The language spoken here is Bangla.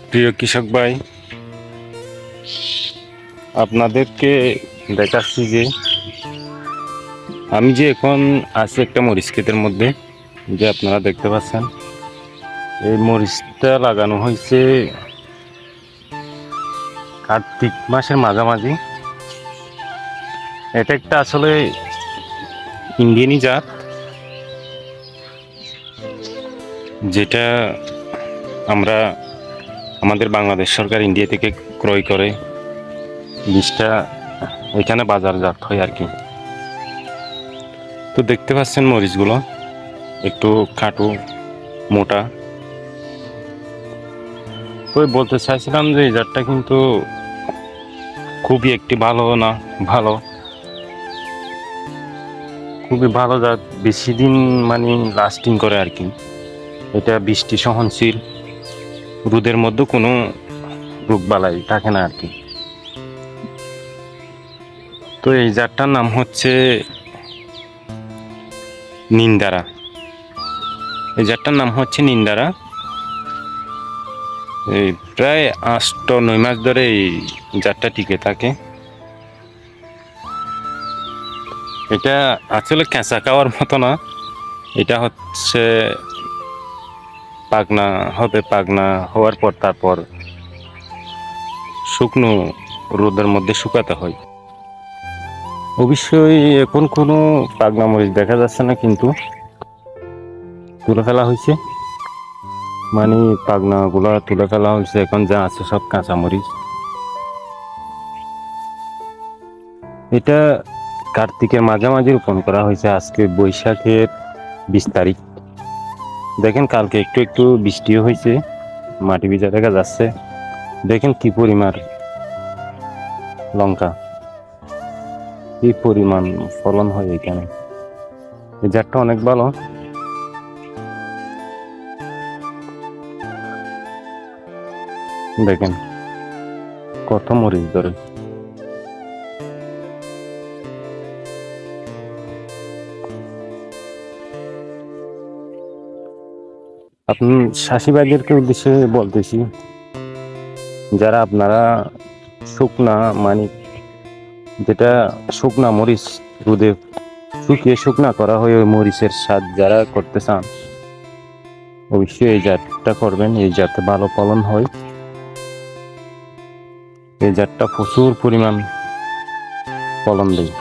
প্রিয় কৃষক ভাই, আপনাদেরকে দেখাচ্ছি যে আমি যে এখন আছি একটা মরিচ ক্ষেতের মধ্যে, যে আপনারা দেখতে পাচ্ছেন এই মরিচটা লাগানো হয়েছে কার্তিক মাসের মাঝামাঝি। এটা একটা আসলে ইন্ডিয়ানি জাত, যেটা আমরা আমাদের বাংলাদেশ সরকার ইন্ডিয়া থেকে ক্রয় করে বীজটা এখানে বাজারজাত হয় আর কি। তো দেখতে পাচ্ছেন মরিচগুলো একটু খাটো মোটা। তো বলতে চাইছিলাম যে এই জাতটা কিন্তু খুবই একটি খুবই ভালো জাত, বেশি দিন মানে লাস্টিং করে আর কি। এটা বৃষ্টি সহনশীল, রোদের মধ্যে কোনো রোগবালাই থাকে না আর কি। তো এই জাতটার নাম হচ্ছে নিন্দারা। এই জাতটার নাম হচ্ছে নিন্দারা। এই প্রায় 8-9 মাস ধরে এই জাতটা টিকে থাকে। এটা আসলে কাঁচা খাওয়ার মতো না, এটা হচ্ছে পাকনা হওয়ার পর তারপর শুকনো রোদের মধ্যে শুকাতে হয়। অবশ্যই এখন কোনো পাকনা মরিচ দেখা যাচ্ছে না, কিন্তু তুলে ফেলা হয়েছে, মানে পাকনা গুলা তুলে ফেলা হয়েছে। এখন যা আছে সব কাঁচা মরিচ। এটা কার্তিকের মাঝামাঝি রোপণ করা হয়েছে, আজকে বৈশাখের 20 তারিখ। দেখেন কালকে একটু একটু বৃষ্টিও হয়েছে, মাটি ভিজা দেখা যাচ্ছে। দেখেন কি পরিমাণ লঙ্কা, কি পরিমাণ ফলন হয় এখানে। এই জাতটা অনেক ভালো। দেখেন কত মরিচ ধরে। আপনি চাষিভাইদেরকে উদ্দেশ্যে বলতেছি, যারা আপনারা শুকনা মানে যেটা শুকনা মরিচ রোদে শুকিয়ে শুকনা করা হয়, ওই মরিচের স্বাদ যারা করতে চান অবশ্যই এই জাতটা করবেন। এই জাতে ভালো ফলন হয়, এই জাতটা প্রচুর পরিমাণ ফলন দেয়।